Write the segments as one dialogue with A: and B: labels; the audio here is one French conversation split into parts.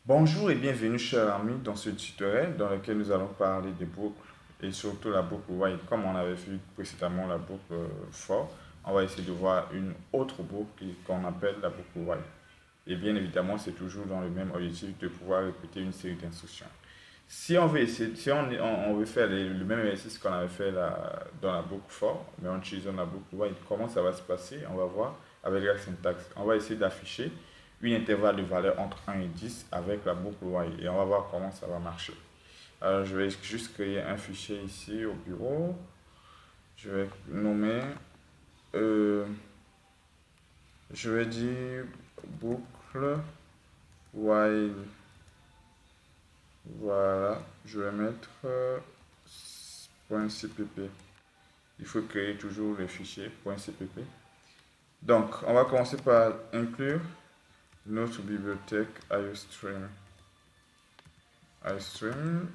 A: Bonjour et bienvenue, chers amis, dans ce tutoriel dans lequel nous allons parler des boucles et surtout la boucle while. Comme on avait vu précédemment la boucle for, on va essayer de voir une autre boucle qu'on appelle la boucle while. Et bien évidemment, c'est toujours dans le même objectif de pouvoir répéter une série d'instructions. Si on veut essayer, si on veut faire le même exercice qu'on avait fait dans la boucle for, mais en utilisant la boucle while, comment ça va se passer? On va voir avec la syntaxe. On va essayer d'afficher une intervalle de valeur entre 1 et 10 avec la boucle while et on va voir comment ça va marcher. Alors, je vais juste créer un fichier ici au bureau. Je vais nommer, euh, je vais dire boucle while. Voilà, je vais mettre .cpp. Il faut créer toujours le fichier .cpp. Donc, on va commencer par inclure notre bibliothèque IOStream. iStream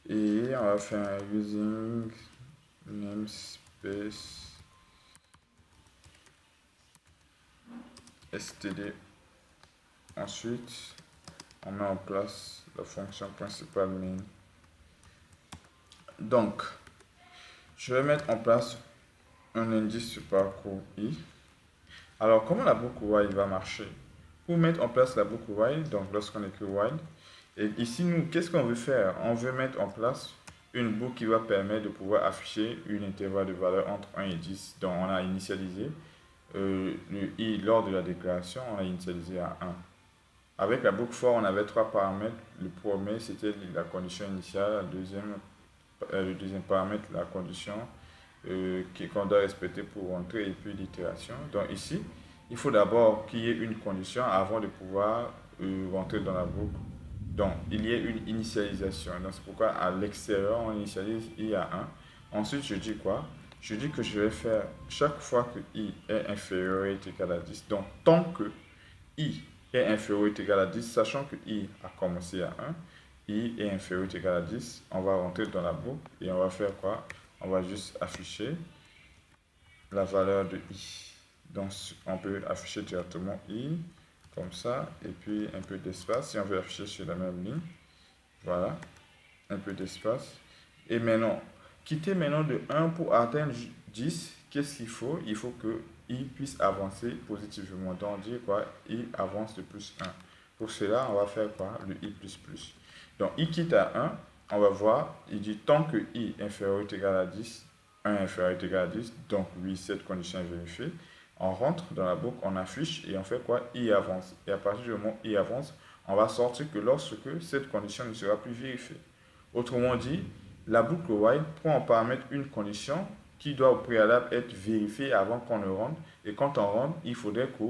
A: et on va faire un using namespace std. Ensuite, on met en place la fonction principale main. Donc, je vais mettre en place un indice sur parcours i. Alors, comment la boucle while va marcher? Pour mettre en place la boucle while, donc lorsqu'on écrit while, et ici, nous, qu'est-ce qu'on veut faire? On veut mettre en place une boucle qui va permettre de pouvoir afficher une intervalle de valeur entre 1 et 10. Donc, on a initialisé le i lors de la déclaration, on a initialisé à 1. Avec la boucle for, on avait trois paramètres. Le premier, c'était la condition initiale. Le deuxième paramètre, la condition qu'on doit respecter pour rentrer et puis l'itération. Donc ici, il faut d'abord qu'il y ait une condition avant de pouvoir rentrer dans la boucle. Donc, il y a une initialisation. Donc, c'est pourquoi à l'extérieur, on initialise i à 1. Ensuite, je dis quoi? Je dis que je vais faire chaque fois que i est inférieur ou est égal à 10. Donc, tant que i est inférieur ou est égal à 10, sachant que i a commencé à 1, i est inférieur ou est égal à 10, on va rentrer dans la boucle et on va faire quoi? On va juste afficher la valeur de i. Donc, on peut afficher directement i, comme ça, et puis un peu d'espace, si on veut afficher sur la même ligne. Voilà, un peu d'espace. Et maintenant, quitter maintenant de 1 pour atteindre 10, qu'est-ce qu'il faut? Il faut que i puisse avancer positivement. Donc, on dit quoi? I avance de plus 1. Pour cela, on va faire quoi? Le i plus plus. Donc, i quitte à 1, on va voir, il dit tant que i inférieur ou égal à 10, 1 inférieur ou égal à 10, donc oui, cette condition est vérifiée. On rentre dans la boucle, on affiche et on fait quoi? I avance. Et à partir du moment où i avance, on va sortir que lorsque cette condition ne sera plus vérifiée. Autrement dit, la boucle while prend en paramètre une condition qui doit au préalable être vérifiée avant qu'on ne rentre. Et quand on rentre, il faudrait que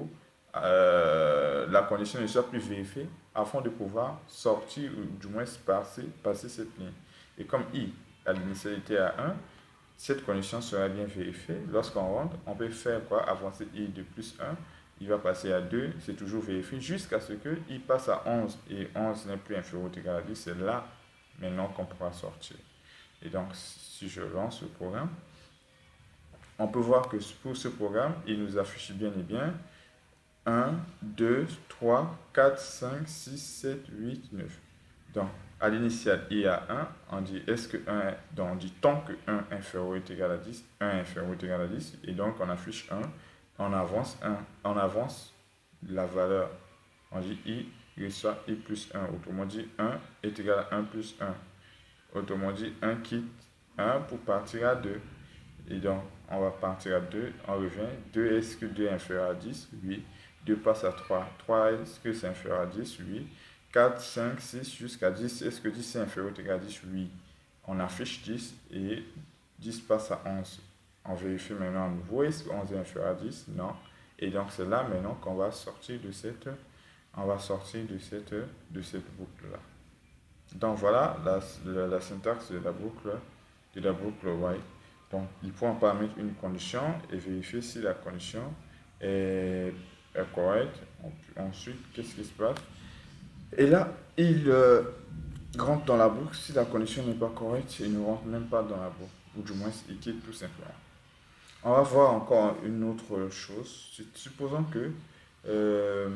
A: la condition ne soit plus vérifiée afin de pouvoir sortir ou du moins passer cette ligne. Et comme i a l'initialité à 1, cette condition sera bien vérifiée. Lorsqu'on rentre, on peut faire quoi? Avancer i de plus 1. Il va passer à 2, c'est toujours vérifié, jusqu'à ce que i passe à 11. Et 11 n'est plus inférieur ou égal à 10. C'est là, maintenant, qu'on pourra sortir. Et donc, si je lance le programme, on peut voir que pour ce programme, il nous affiche bien et bien 1, 2, 3, 4, 5, 6, 7, 8, 9. Donc, à l'initiale, il y a 1, on dit est-ce que 1 est, donc on dit tant que 1 inférieur est égal à 10, 1 inférieur est égal à 10, et donc on affiche 1, on avance 1, on avance la valeur, on dit i reçoit i plus 1, autrement dit 1 est égal à 1 plus 1, autrement dit 1 quitte 1 pour partir à 2, et donc on va partir à 2, on revient, 2 est-ce que 2 est inférieur à 10? Oui. 2 passe à 3. 3, est-ce que c'est inférieur à 10? Oui. 4, 5, 6 jusqu'à 10. Est-ce que 10 est inférieur ou égal à 10? Oui. On affiche 10 et 10 passe à 11. On vérifie maintenant à nouveau. Est-ce que 11 est inférieur à 10? Non. Et donc c'est là maintenant qu'on va sortir de cette, boucle-là. Donc voilà la syntaxe de la boucle while. Donc il faut en paramétrer une condition et vérifier si la condition est correcte. Ensuite, qu'est-ce qui se passe? Et là, il rentre dans la boucle. Si la condition n'est pas correcte, il ne rentre même pas dans la boucle. Ou du moins, il quitte tout simplement. On va voir encore une autre chose. Supposons que euh,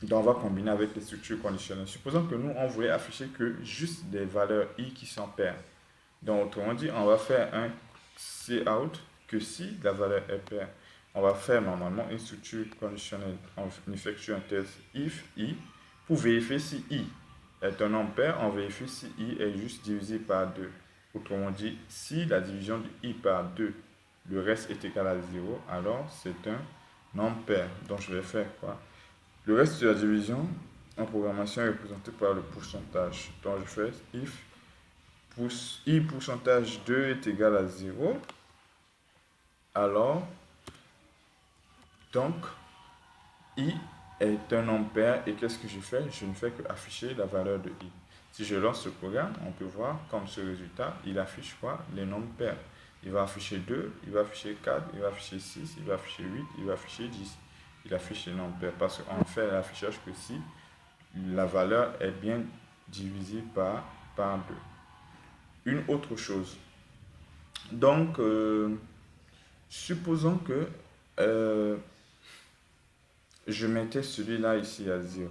A: Donc, on va combiner avec les structures conditionnelles. Supposons que nous, on voulait afficher que juste des valeurs i qui sont paires. Donc, autrement dit, on va faire un cout que si la valeur est paire. On va faire normalement une structure conditionnelle. On effectue un test if i pour vérifier si i est un nombre pair. On vérifie si i est juste divisé par 2. Autrement dit, si la division de i par 2, le reste est égal à 0, alors c'est un nombre pair. Donc, je vais faire quoi? Le reste de la division en programmation est représenté par le pourcentage. Donc, je fais if i pourcentage 2 est égal à 0, alors, donc, i est un nombre pair et qu'est-ce que je fais? Je ne fais que afficher la valeur de i. Si je lance ce programme, on peut voir comme ce résultat, il affiche quoi? Les nombres pairs. Il va afficher 2, il va afficher 4, il va afficher 6, il va afficher 8, il va afficher 10. Il affiche les nombres pairs parce qu'on fait l'affichage que si la valeur est bien divisée par 2. Une autre chose. Donc, supposons que je mettais celui-là ici à 0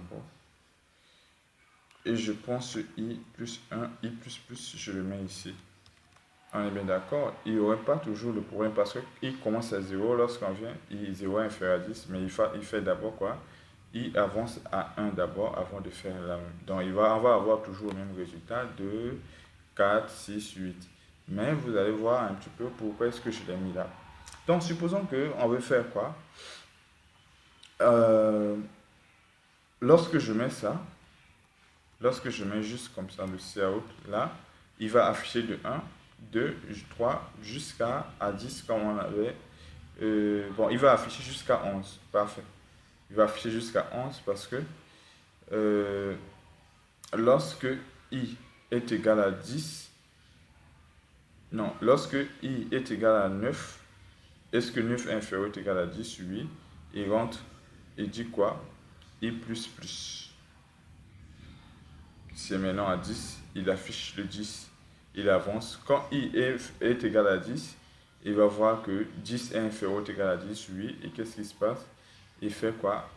A: et je prends ce i plus 1, i plus, je le mets ici. On est bien d'accord, il n'y aurait pas toujours le problème parce que i commence à 0 lorsqu'on vient, i 0 est inférieur à 10, mais il fait d'abord quoi? I avance à 1 d'abord avant de faire la même. Donc on va avoir toujours le même résultat, 2, 4, 6, 8. Mais vous allez voir un petit peu pourquoi est-ce que je l'ai mis là. Donc supposons qu'on veut faire quoi? Lorsque je mets ça, lorsque je mets juste comme ça le cout là, il va afficher de 1, 2, 3 jusqu'à 10 comme on avait. Bon, il va afficher jusqu'à 11. Parfait. Il va afficher jusqu'à 11 parce que lorsque i est égal à 10, non, lorsque i est égal à 9, est-ce que 9 est inférieur ou égal à 10? Oui. Il rentre et dit quoi? I plus. C'est maintenant à 10, il affiche le 10, il avance. Quand i est égal à 10, il va voir que 10 est inférieur ou égal à 10, oui. Et qu'est-ce qui se passe? Il fait quoi?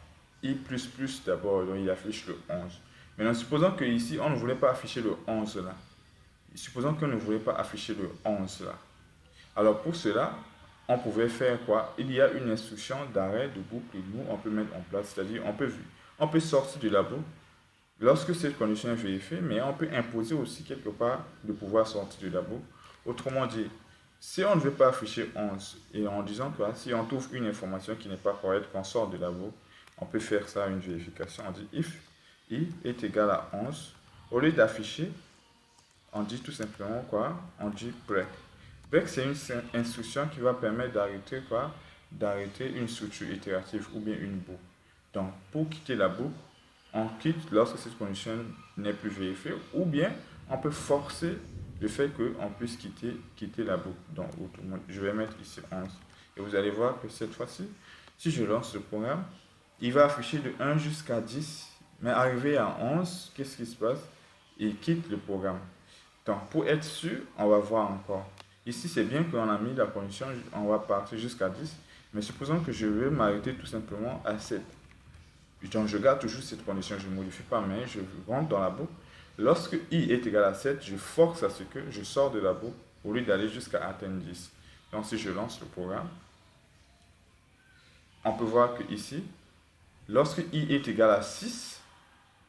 A: I plus d'abord, donc il affiche le 11. Maintenant, supposons que ici, on ne voulait pas afficher le 11 là. Supposons qu'on ne voulait pas afficher le 11 là. Alors pour cela, on pouvait faire quoi? Il y a une instruction d'arrêt de boucle, nous, on peut mettre en place, c'est-à-dire on peut sortir de la boucle lorsque cette condition est vérifiée, mais on peut imposer aussi quelque part de pouvoir sortir de la boucle. Autrement dit, si on ne veut pas afficher 11 et en disant que si on trouve une information qui n'est pas correcte, qu'on sort de la boucle, on peut faire ça une vérification. On dit if i est égal à 11, au lieu d'afficher, on dit tout simplement quoi? On dit break. Break, c'est une instruction qui va permettre d'arrêter quoi? D'arrêter une structure itérative ou bien une boucle. Donc, pour quitter la boucle, on quitte lorsque cette condition n'est plus vérifiée, ou bien on peut forcer le fait qu'on puisse quitter la boucle. Donc, je vais mettre ici 11. Et vous allez voir que cette fois-ci, si je lance le programme, il va afficher de 1 jusqu'à 10, mais arrivé à 11, qu'est-ce qui se passe? Il quitte le programme. Donc, pour être sûr, on va voir encore. Ici, c'est bien qu'on a mis la condition, on va partir jusqu'à 10, mais supposons que je veux m'arrêter tout simplement à 7. Donc, je garde toujours cette condition, je ne modifie pas, mais je rentre dans la boucle. Lorsque i est égal à 7, je force à ce que je sors de la boucle au lieu d'aller jusqu'à atteindre 10. Donc, si je lance le programme, on peut voir que ici, lorsque i est égal à 6,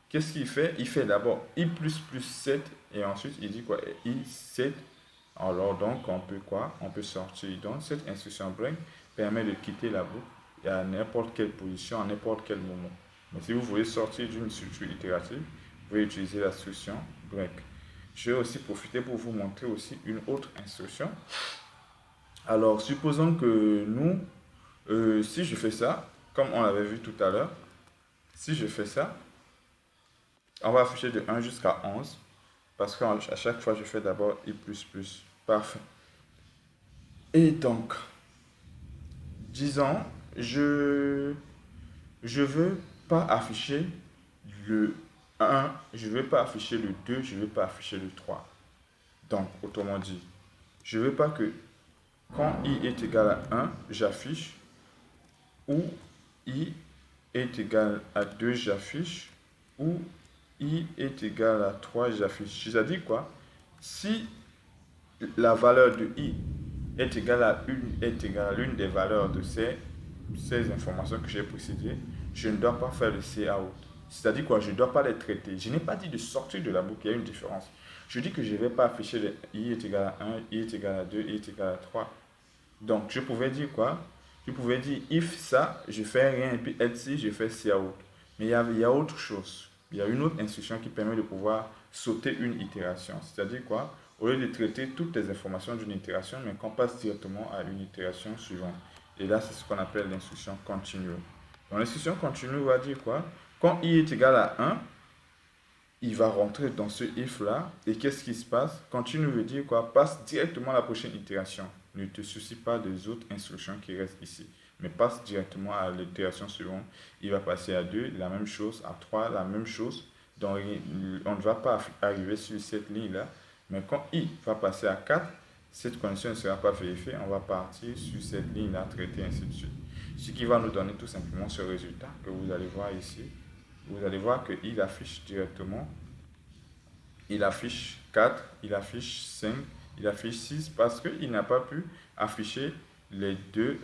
A: qu'est-ce qu'il fait? Il fait d'abord i plus 7 et ensuite il dit quoi? I 7. Alors donc on peut quoi? On peut sortir. Donc cette instruction break permet de quitter la boucle à n'importe quelle position, à n'importe quel moment. Mais si vous voulez sortir d'une structure itérative, vous pouvez utiliser l'instruction break. Je vais aussi profiter pour vous montrer aussi une autre instruction. Alors supposons que nous, si je fais ça, comme on l'avait vu tout à l'heure, si je fais ça, on va afficher de 1 jusqu'à 11 parce qu'à chaque fois je fais d'abord i plus. Parfait. Et donc, disons, je veux pas afficher le 1, je veux pas afficher le 2, je veux pas afficher le 3. Donc, autrement dit, je veux pas que quand i est égal à 1, j'affiche ou i est égal à 2, j'affiche, ou I est égal à 3, j'affiche. C'est-à-dire quoi? Si la valeur de I est égale à l'une des valeurs de ces informations que j'ai précisées, je ne dois pas faire le cout. C'est-à-dire quoi? Je ne dois pas les traiter. Je n'ai pas dit de sortir de la boucle, il y a une différence. Je dis que je ne vais pas afficher I est égal à 1, I est égal à 2, I est égal à 3. Donc, je pouvais dire quoi? Je pouvais dire if ça, je fais rien, et puis else si, je fais cout. Mais il y a autre chose. Il y a une autre instruction qui permet de pouvoir sauter une itération. C'est-à-dire quoi? Au lieu de traiter toutes les informations d'une itération, mais qu'on passe directement à une itération suivante. Et là, c'est ce qu'on appelle l'instruction continue. Donc, l'instruction continue va dire quoi? Quand i est égal à 1, il va rentrer dans ce if-là. Et qu'est-ce qui se passe? Continue veut dire quoi? Passe directement à la prochaine itération. Ne te soucie pas des autres instructions qui restent ici. Mais passe directement à l'itération suivante. Il va passer à 2, la même chose. À 3, la même chose. Donc, on ne va pas arriver sur cette ligne-là. Mais quand i va passer à 4, cette condition ne sera pas vérifiée. On va partir sur cette ligne-là, traiter ainsi de suite. Ce qui va nous donner tout simplement ce résultat que vous allez voir ici. Vous allez voir qu'il affiche directement, il affiche 4, il affiche 5, il affiche 6 parce qu'il n'a pas pu afficher les 2,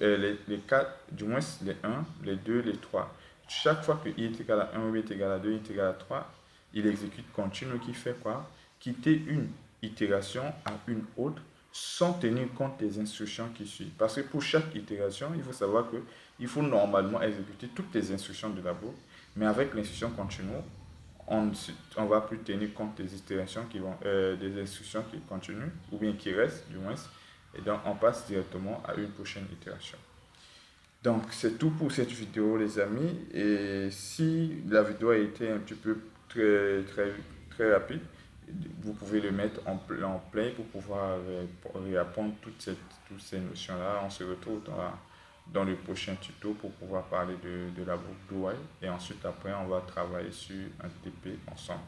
A: les 4, du moins les 1, les 2, les 3. Chaque fois que i est égal à 1, i est égal à 2, i est égal à 3, il exécute continue qui fait quoi? Quitter une itération à une autre sans tenir compte des instructions qui suivent. Parce que pour chaque itération, il faut savoir qu'il faut normalement exécuter toutes les instructions de la boucle. Mais avec l'instruction continue, on ne va plus tenir compte des itérations des instructions qui continuent, ou bien qui restent du moins. Et donc, on passe directement à une prochaine itération. Donc, c'est tout pour cette vidéo, les amis. Et si la vidéo a été un petit peu très rapide, vous pouvez le mettre en play pour pouvoir réapprendre toutes ces notions-là. On se retrouve dans le prochain tuto pour pouvoir parler de la boucle do while. Et ensuite, après, on va travailler sur un TP ensemble.